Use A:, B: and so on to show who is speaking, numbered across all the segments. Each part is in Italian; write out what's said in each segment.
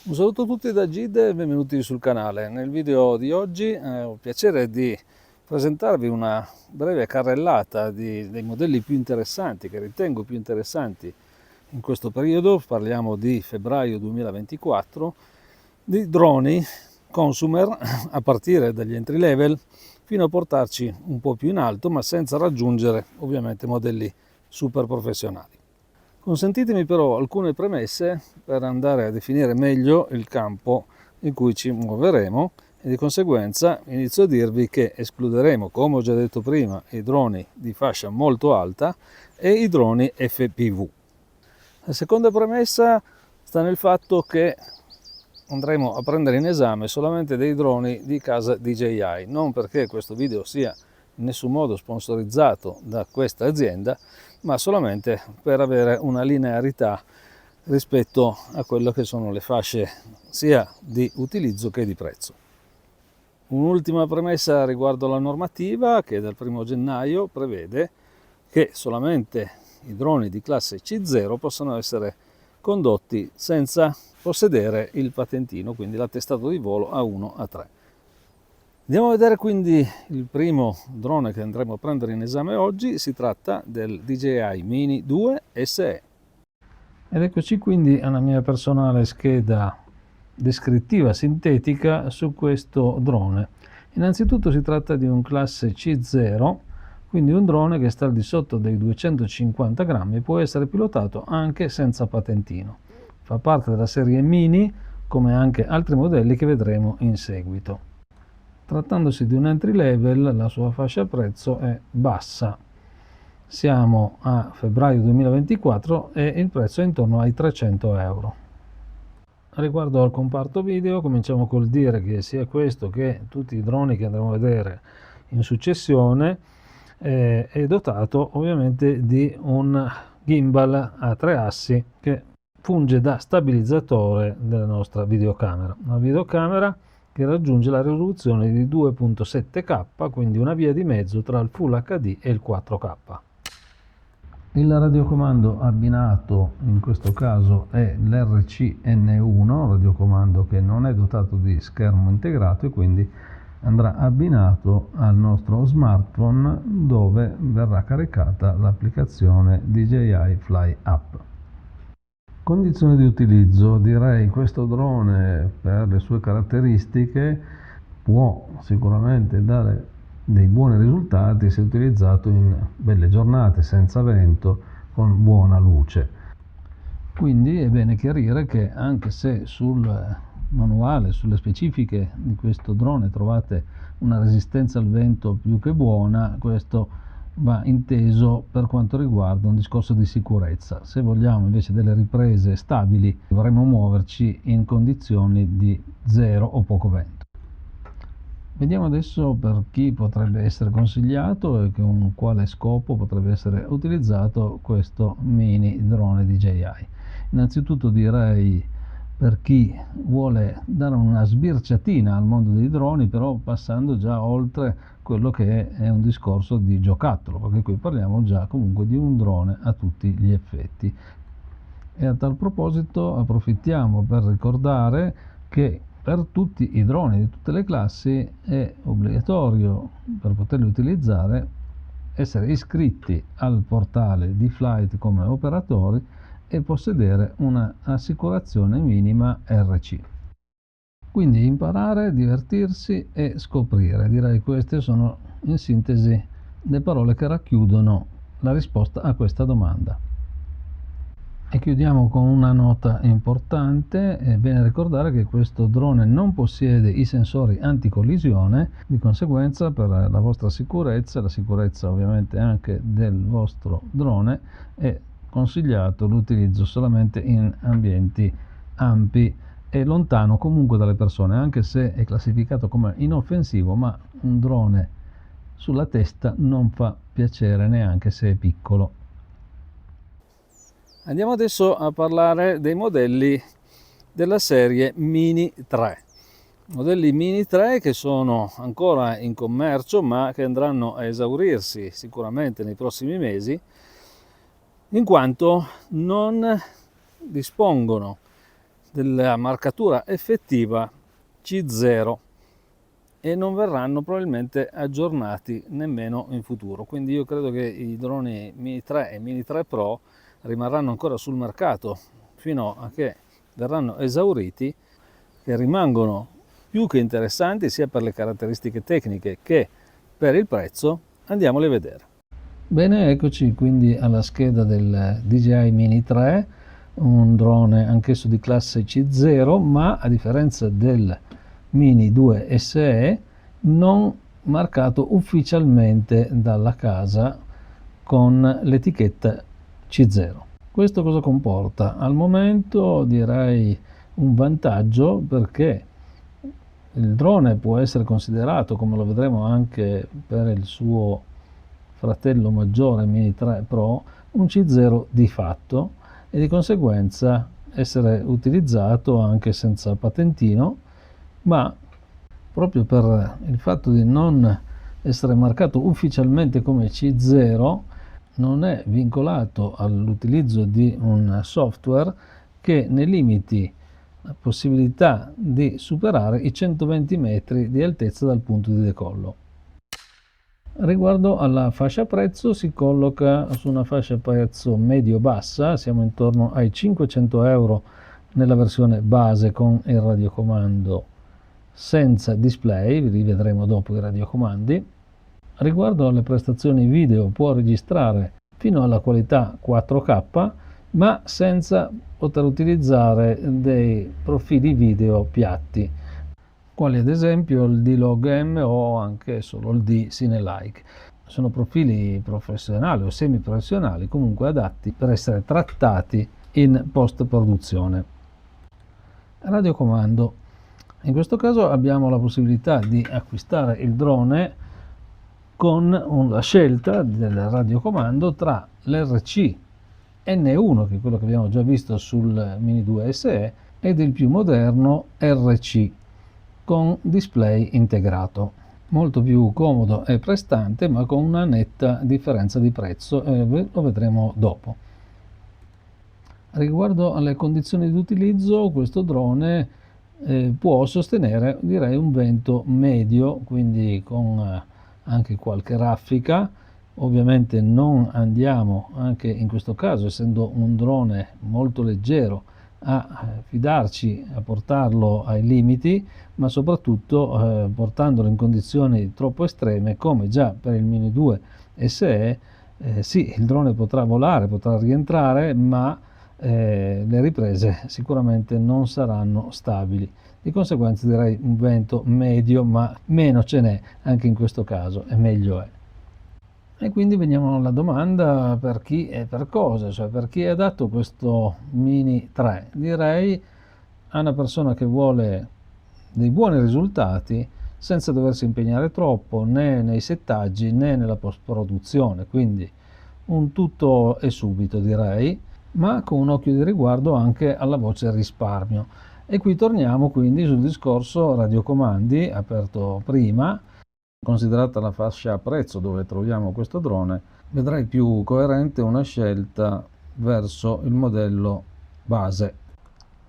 A: Un saluto a tutti da Gid e benvenuti sul canale. Nel video di oggi ho il piacere di presentarvi una breve carrellata dei modelli più interessanti, che ritengo più interessanti in questo periodo. Parliamo di febbraio 2024, di droni consumer a partire dagli entry level fino a portarci un po' più in alto, ma senza raggiungere ovviamente modelli super professionali. Consentitemi però alcune premesse per andare a definire meglio il campo in cui ci muoveremo e di conseguenza inizio a dirvi che escluderemo, come ho già detto prima, i droni di fascia molto alta e i droni FPV. La seconda premessa sta nel fatto che andremo a prendere in esame solamente dei droni di casa DJI, non perché questo video sia in nessun modo sponsorizzato da questa azienda, ma solamente per avere una linearità rispetto a quello che sono le fasce sia di utilizzo che di prezzo. Un'ultima premessa riguardo alla normativa, che dal 1 gennaio prevede che solamente i droni di classe C0 possono essere condotti senza possedere il patentino, quindi l'attestato di volo A1, A3. Andiamo a vedere quindi il primo drone che andremo a prendere in esame oggi. Si tratta del DJI Mini 2 SE. Ed eccoci quindi alla mia personale scheda descrittiva sintetica su questo drone. Innanzitutto si tratta di un classe C0, quindi un drone che sta al di sotto dei 250 grammi, può essere pilotato anche senza patentino. Fa parte della serie Mini, come anche altri modelli che vedremo in seguito. Trattandosi di un entry level, la sua fascia prezzo è bassa. Siamo a febbraio 2024 e il prezzo è intorno ai 300 euro. Riguardo al comparto video, cominciamo col dire che sia questo che tutti i droni che andremo a vedere in successione è dotato ovviamente di un gimbal a 3 assi che funge da stabilizzatore della nostra videocamera. Una videocamera che raggiunge la risoluzione di 2.7K, quindi una via di mezzo tra il Full HD e il 4K. Il radiocomando abbinato in questo caso è l'RCN1, radiocomando che non è dotato di schermo integrato e quindi andrà abbinato al nostro smartphone, dove verrà caricata l'applicazione DJI Fly App. Condizioni di utilizzo: direi questo drone per le sue caratteristiche può sicuramente dare dei buoni risultati se utilizzato in belle giornate senza vento, con buona luce. Quindi è bene chiarire che anche se sul manuale, sulle specifiche di questo drone trovate una resistenza al vento più che buona, questo va inteso per quanto riguarda un discorso di sicurezza. Se vogliamo invece delle riprese stabili, dovremo muoverci in condizioni di zero o poco vento. Vediamo adesso per chi potrebbe essere consigliato e con quale scopo potrebbe essere utilizzato questo mini drone DJI. Innanzitutto direi per chi vuole dare una sbirciatina al mondo dei droni, però passando già oltre quello che è un discorso di giocattolo, perché qui parliamo già comunque di un drone a tutti gli effetti. E a tal proposito approfittiamo per ricordare che per tutti i droni di tutte le classi è obbligatorio, per poterli utilizzare, essere iscritti al portale di Flight come operatori e possedere un'assicurazione minima RC. Quindi imparare, divertirsi e scoprire. Direi queste sono in sintesi le parole che racchiudono la risposta a questa domanda. E chiudiamo con una nota importante: è bene ricordare che questo drone non possiede i sensori anticollisione, di conseguenza per la vostra sicurezza, la sicurezza ovviamente anche del vostro drone, è consigliato l'utilizzo solamente in ambienti ampi e lontano comunque dalle persone, anche se è classificato come inoffensivo, ma un drone sulla testa non fa piacere neanche se è piccolo. Andiamo adesso a parlare dei modelli della serie Mini 3. Modelli Mini 3 che sono ancora in commercio, ma che andranno a esaurirsi sicuramente nei prossimi mesi, in quanto non dispongono della marcatura effettiva C0 e non verranno probabilmente aggiornati nemmeno in futuro. Quindi io credo che i droni Mini 3 e Mini 3 Pro rimarranno ancora sul mercato fino a che verranno esauriti, che rimangono più che interessanti sia per le caratteristiche tecniche che per il prezzo. Andiamoli a vedere. Bene, eccoci quindi alla scheda del DJI Mini 3, un drone anch'esso di classe C0, ma a differenza del Mini 2 SE non marcato ufficialmente dalla casa con l'etichetta C0. Questo cosa comporta? Al momento direi un vantaggio, perché il drone può essere considerato, come lo vedremo anche per il suo fratello maggiore Mini 3 Pro, un C0 di fatto e di conseguenza essere utilizzato anche senza patentino, ma proprio per il fatto di non essere marcato ufficialmente come C0 non è vincolato all'utilizzo di un software che ne limiti la possibilità di superare i 120 metri di altezza dal punto di decollo. Riguardo alla fascia prezzo, si colloca su una fascia prezzo medio-bassa, siamo intorno ai 500 euro nella versione base con il radiocomando senza display, vi rivedremo dopo i radiocomandi. Riguardo alle prestazioni video, può registrare fino alla qualità 4K, ma senza poter utilizzare dei profili video piatti, quali ad esempio il D-Log M o anche solo il D-Cine-like. Sono profili professionali o semi-professionali, comunque adatti per essere trattati in post-produzione. Radiocomando. In questo caso abbiamo la possibilità di acquistare il drone con la scelta del radiocomando tra l'RC N1, che è quello che abbiamo già visto sul Mini 2 SE, ed il più moderno RC con display integrato. Molto più comodo e prestante, ma con una netta differenza di prezzo, lo vedremo dopo. Riguardo alle condizioni di utilizzo, questo drone può sostenere, direi, un vento medio, quindi con anche qualche raffica. Ovviamente non andiamo, anche in questo caso, essendo un drone molto leggero, a fidarci a portarlo ai limiti, ma soprattutto portandolo in condizioni troppo estreme, come già per il Mini 2 SE. Sì, il drone potrà volare, potrà rientrare, ma le riprese sicuramente non saranno stabili. Di conseguenza direi un vento medio, ma meno ce n'è anche in questo caso e meglio è. E quindi veniamo alla domanda: per chi e per cosa, cioè per chi è adatto questo Mini 3? Direi a una persona che vuole dei buoni risultati senza doversi impegnare troppo né nei settaggi né nella post-produzione, quindi un tutto e subito, direi, ma con un occhio di riguardo anche alla voce risparmio. E qui torniamo quindi sul discorso radiocomandi aperto prima. Considerata la fascia prezzo dove troviamo questo drone, vedrei più coerente una scelta verso il modello base,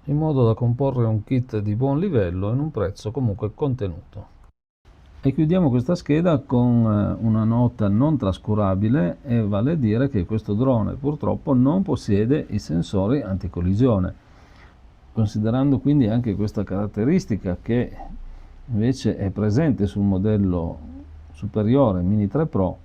A: in modo da comporre un kit di buon livello in un prezzo comunque contenuto. E chiudiamo questa scheda con una nota non trascurabile, e vale a dire che questo drone purtroppo non possiede i sensori anticollisione. Considerando quindi anche questa caratteristica, che invece è presente sul modello superiore Mini 3 Pro,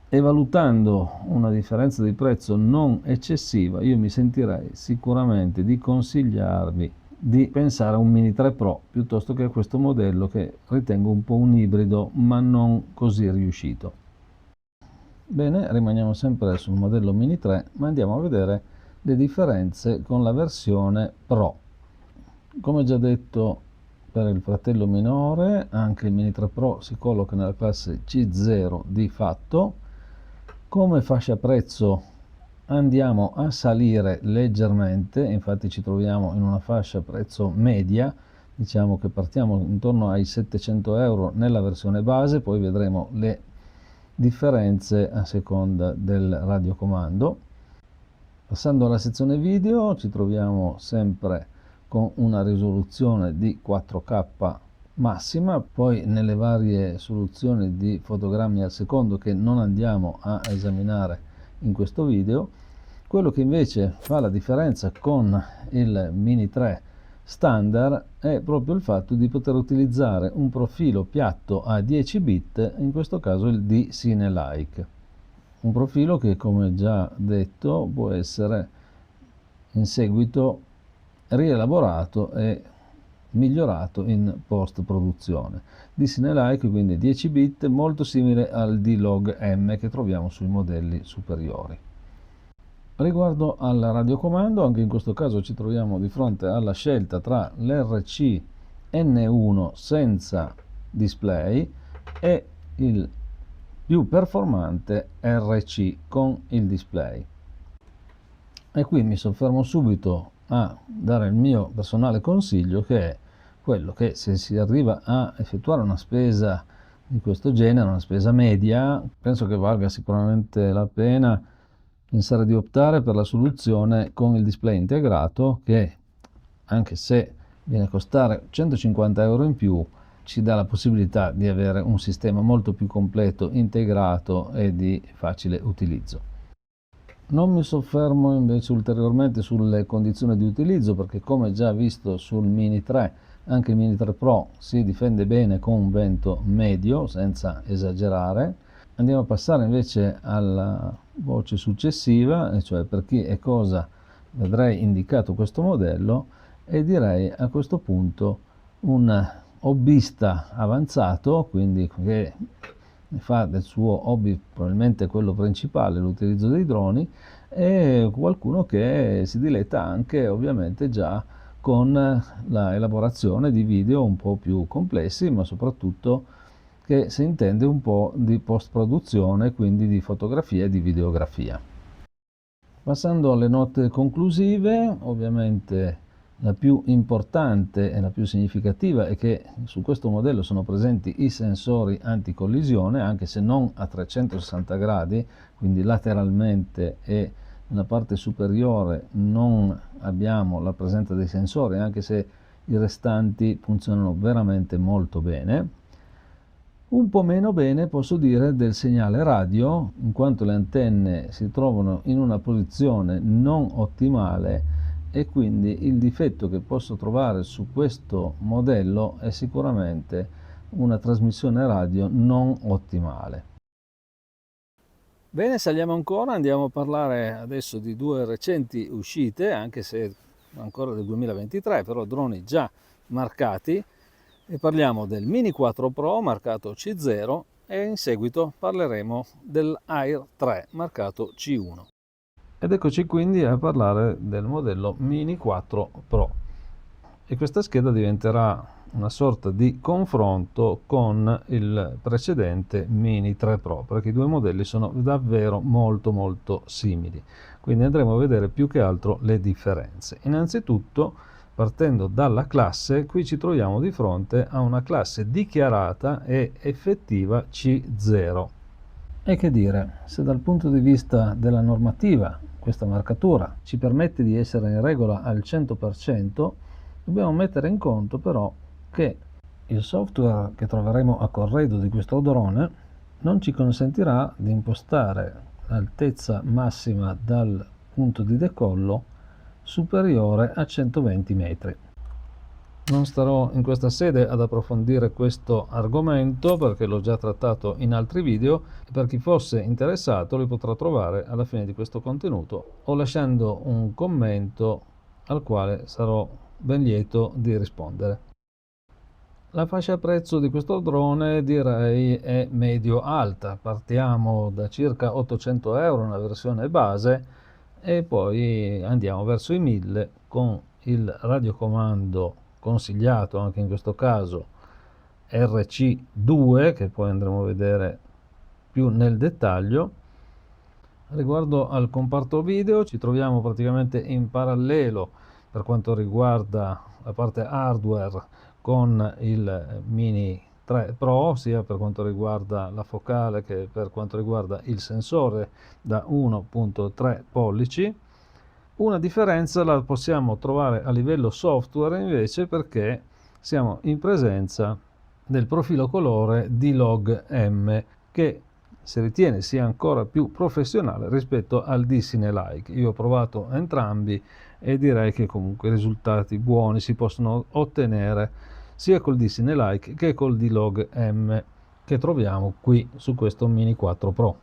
A: e valutando una differenza di prezzo non eccessiva, io mi sentirei sicuramente di consigliarvi di pensare a un Mini 3 Pro piuttosto che a questo modello, che ritengo un po' un ibrido ma non così riuscito. Bene, rimaniamo sempre sul modello Mini 3, ma andiamo a vedere le differenze con la versione Pro. Come già detto per il fratello minore, anche il Mini 3 Pro si colloca nella classe C0 di fatto. Come fascia prezzo andiamo a salire leggermente, infatti ci troviamo in una fascia prezzo media, diciamo che partiamo intorno ai 700 euro nella versione base, poi vedremo le differenze a seconda del radiocomando. Passando alla sezione video, ci troviamo sempre con una risoluzione di 4K massima, poi nelle varie soluzioni di fotogrammi al secondo che non andiamo a esaminare in questo video. Quello che invece fa la differenza con il Mini 3 standard è proprio il fatto di poter utilizzare un profilo piatto a 10 bit, in questo caso il D-Cine-like, un profilo che, come già detto, può essere in seguito rielaborato e migliorato in post produzione. D-Cine-like, quindi 10 bit, molto simile al D-Log M che troviamo sui modelli superiori. Riguardo al radiocomando, anche in questo caso ci troviamo di fronte alla scelta tra l'RC N1 senza display e il più performante RC con il display. E qui mi soffermo subito a dare il mio personale consiglio, che è quello che, se si arriva a effettuare una spesa di questo genere, una spesa media, penso che valga sicuramente la pena pensare di optare per la soluzione con il display integrato, che, anche se viene a costare 150 euro in più, ci dà la possibilità di avere un sistema molto più completo, integrato e di facile utilizzo. Non mi soffermo invece ulteriormente sulle condizioni di utilizzo, perché, come già visto sul Mini 3, anche il Mini 3 Pro si difende bene con un vento medio, senza esagerare. Andiamo a passare invece alla voce successiva, cioè per chi e cosa vedrei indicato questo modello, e direi a questo punto un hobbista avanzato, quindi che fa del suo hobby probabilmente quello principale, l'utilizzo dei droni, e qualcuno che si diletta anche ovviamente già con la elaborazione di video un po' più complessi, ma soprattutto che si intende un po' di post-produzione, quindi di fotografia e di videografia. Passando alle note conclusive, ovviamente la più importante e la più significativa è che su questo modello sono presenti i sensori anticollisione, anche se non a 360 gradi, quindi lateralmente, e nella parte superiore non abbiamo la presenza dei sensori, anche se i restanti funzionano veramente molto bene. Un po' meno bene posso dire del segnale radio, in quanto le antenne si trovano in una posizione non ottimale, e quindi il difetto che posso trovare su questo modello è sicuramente una trasmissione radio non ottimale. Bene, saliamo ancora, andiamo a parlare adesso di due recenti uscite, anche se ancora del 2023, però droni già marcati, e parliamo del Mini 4 Pro marcato C0 e in seguito parleremo dell'Air 3 marcato C1. Ed eccoci quindi a parlare del modello Mini 4 Pro, e questa scheda diventerà una sorta di confronto con il precedente Mini 3 Pro, perché i due modelli sono davvero molto simili, quindi andremo a vedere più che altro le differenze. Innanzitutto, partendo dalla classe, qui ci troviamo di fronte a una classe dichiarata e effettiva C0. E che dire, se dal punto di vista della normativa questa marcatura ci permette di essere in regola al 100%, dobbiamo mettere in conto però che il software che troveremo a corredo di questo drone non ci consentirà di impostare l'altezza massima dal punto di decollo superiore a 120 metri. Non starò in questa sede ad approfondire questo argomento, perché l'ho già trattato in altri video, e per chi fosse interessato li potrà trovare alla fine di questo contenuto o lasciando un commento al quale sarò ben lieto di rispondere. La fascia prezzo di questo drone direi è medio-alta, partiamo da circa 800 euro nella versione base e poi andiamo verso i 1000 con il radiocomando consigliato, anche in questo caso RC2, che poi andremo a vedere più nel dettaglio. Riguardo al comparto video ci troviamo praticamente in parallelo per quanto riguarda la parte hardware con il Mini 3 Pro, sia per quanto riguarda la focale che per quanto riguarda il sensore da 1.3 pollici. Una differenza la possiamo trovare a livello software invece, perché siamo in presenza del profilo colore D-Log-M, che si ritiene sia ancora più professionale rispetto al D-Cine-Like. Io ho provato entrambi e direi che comunque i risultati buoni si possono ottenere sia col D-Cine-Like che col D-Log-M che troviamo qui su questo Mini 4 Pro.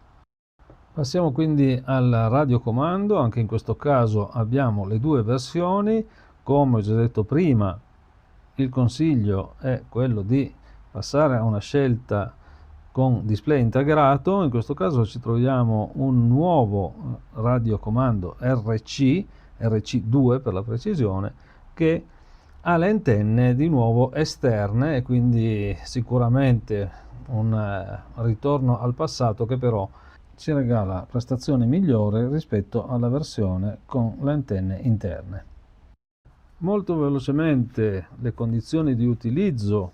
A: Passiamo quindi al radiocomando. Anche in questo caso abbiamo le due versioni. Come ho già detto prima, il consiglio è quello di passare a una scelta con display integrato. In questo caso ci troviamo un nuovo radiocomando RC2 per la precisione, che ha le antenne di nuovo esterne e quindi sicuramente un ritorno al passato, che però ci regala prestazioni migliori rispetto alla versione con le antenne interne. Molto velocemente le condizioni di utilizzo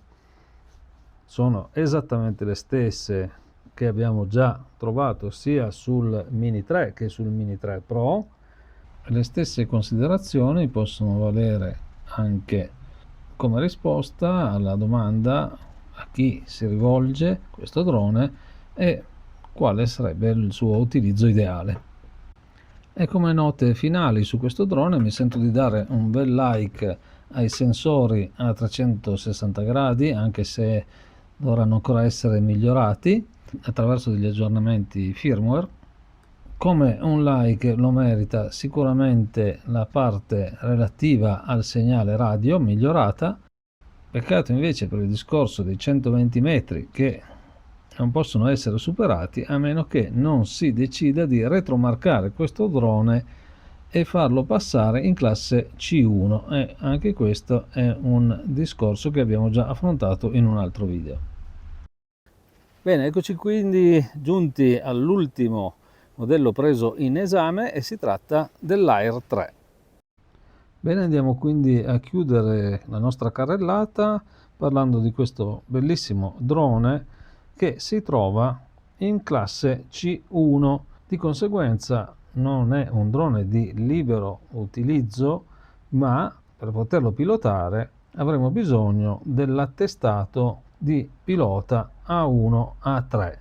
A: sono esattamente le stesse che abbiamo già trovato sia sul Mini 3 che sul Mini 3 Pro. Le stesse considerazioni possono valere anche come risposta alla domanda a chi si rivolge questo drone e quale sarebbe il suo utilizzo ideale. E come note finali su questo drone mi sento di dare un bel like ai sensori a 360 gradi, anche se dovranno ancora essere migliorati attraverso degli aggiornamenti firmware. Come un like lo merita sicuramente la parte relativa al segnale radio migliorata. Peccato invece per il discorso dei 120 metri, che non possono essere superati a meno che non si decida di retromarcare questo drone e farlo passare in classe C1, e anche questo è un discorso che abbiamo già affrontato in un altro video. Bene, eccoci quindi giunti all'ultimo modello preso in esame e si tratta dell'Air 3. Bene, andiamo quindi a chiudere la nostra carrellata parlando di questo bellissimo drone che si trova in classe C1. Di conseguenza non è un drone di libero utilizzo, ma per poterlo pilotare avremo bisogno dell'attestato di pilota A1 A3.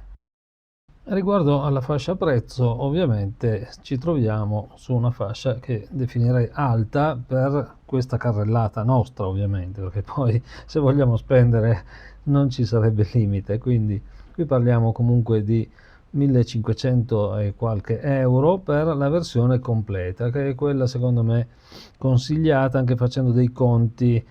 A: Riguardo alla fascia prezzo, ovviamente ci troviamo su una fascia che definirei alta per questa carrellata nostra, ovviamente, perché poi se vogliamo spendere non ci sarebbe limite. Quindi qui parliamo comunque di 1500 e qualche euro per la versione completa, che è quella secondo me consigliata, anche facendo dei conti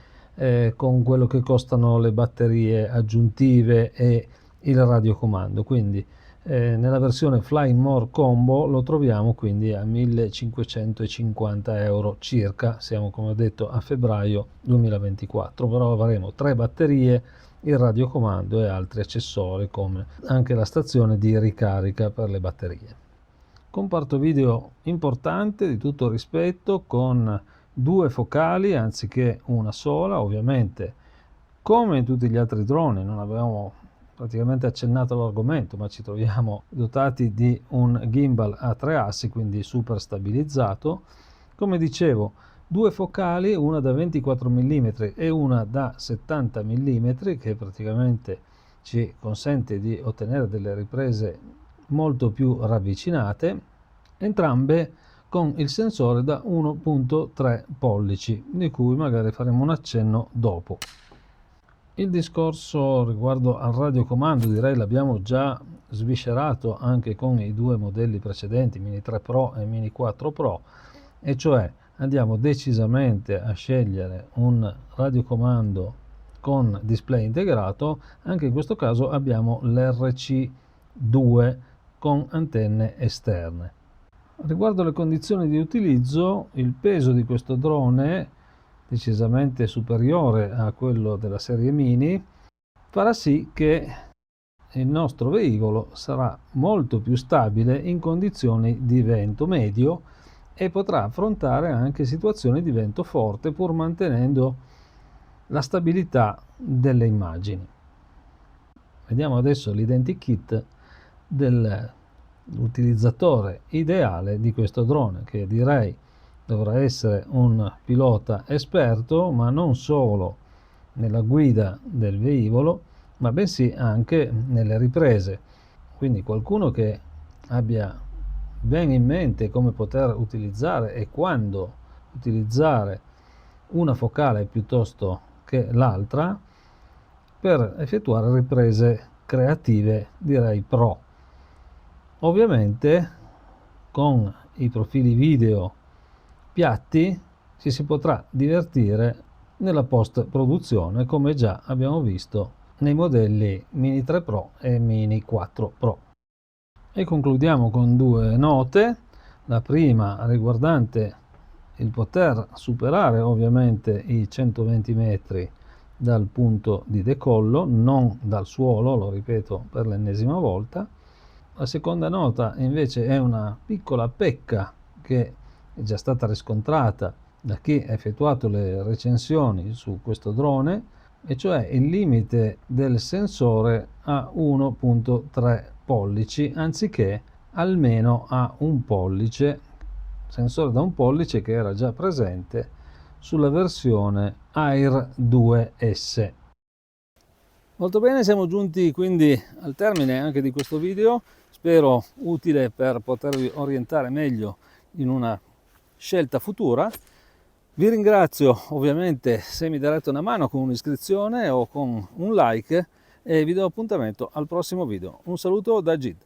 A: con quello che costano le batterie aggiuntive e il radiocomando. Quindi nella versione Flying More Combo lo troviamo quindi a 1550 euro circa. Siamo, come ho detto, a febbraio 2024, però avremo 3 batterie, il radiocomando e altri accessori come anche la stazione di ricarica per le batterie. Comparto video importante, di tutto rispetto, con 2 focali anziché una sola. Ovviamente, come in tutti gli altri droni, non avevamo praticamente accennato all'argomento, ma ci troviamo dotati di un gimbal a 3 assi, quindi super stabilizzato. Come dicevo, 2 focali, una da 24 mm e una da 70 mm, che praticamente ci consente di ottenere delle riprese molto più ravvicinate, entrambe con il sensore da 1.3 pollici, di cui magari faremo un accenno dopo. Il discorso riguardo al radiocomando direi l'abbiamo già sviscerato anche con i 2 modelli precedenti, Mini 3 Pro e Mini 4 Pro, e cioè andiamo decisamente a scegliere un radiocomando con display integrato. Anche in questo caso abbiamo l'RC2 con antenne esterne. Riguardo alle condizioni di utilizzo, il peso di questo drone, decisamente superiore a quello della serie Mini, farà sì che il nostro veicolo sarà molto più stabile in condizioni di vento medio e potrà affrontare anche situazioni di vento forte, pur mantenendo la stabilità delle immagini. Vediamo adesso l'identikit dell'utilizzatore ideale di questo drone, che direi dovrà essere un pilota esperto, ma non solo nella guida del velivolo, ma bensì anche nelle riprese. Quindi qualcuno che abbia ben in mente come poter utilizzare e quando utilizzare una focale piuttosto che l'altra per effettuare riprese creative, direi pro. Ovviamente con i profili video piatti ci si potrà divertire nella post produzione, come già abbiamo visto nei modelli Mini 3 Pro e Mini 4 Pro. E concludiamo con due note. La prima riguardante il poter superare ovviamente i 120 metri dal punto di decollo, non dal suolo, lo ripeto per l'ennesima volta. La seconda nota invece è una piccola pecca che è già stata riscontrata da chi ha effettuato le recensioni su questo drone, e cioè il limite del sensore a 1.3 pollici anziché almeno a un pollice, sensore da un pollice che era già presente sulla versione Air 2S. Molto bene, siamo giunti quindi al termine anche di questo video, spero utile per potervi orientare meglio in una scelta futura. Vi ringrazio ovviamente se mi darete una mano con un'iscrizione o con un like e vi do appuntamento al prossimo video. Un saluto da Gid.